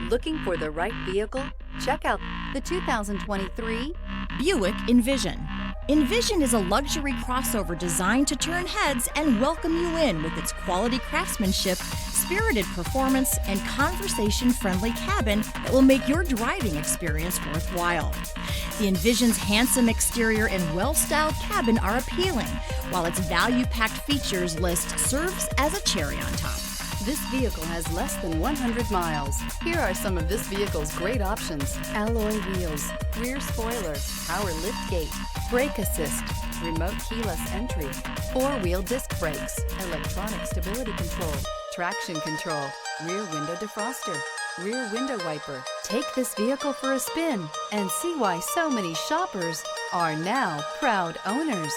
Looking for the right vehicle? Check out the 2023 Buick Envision. Envision is a luxury crossover designed to turn heads and welcome you in with its quality craftsmanship, spirited performance, and conversation-friendly cabin that will make your driving experience worthwhile. The Envision's handsome exterior and well-styled cabin are appealing, while its value-packed features list serves as a cherry on top. This vehicle has less than 100 miles. Here are some of this vehicle's great options: alloy wheels, rear spoiler, power liftgate, brake assist, remote keyless entry, four-wheel disc brakes, electronic stability control, traction control, rear window defroster, rear window wiper. Take this vehicle for a spin and see why so many shoppers are now proud owners.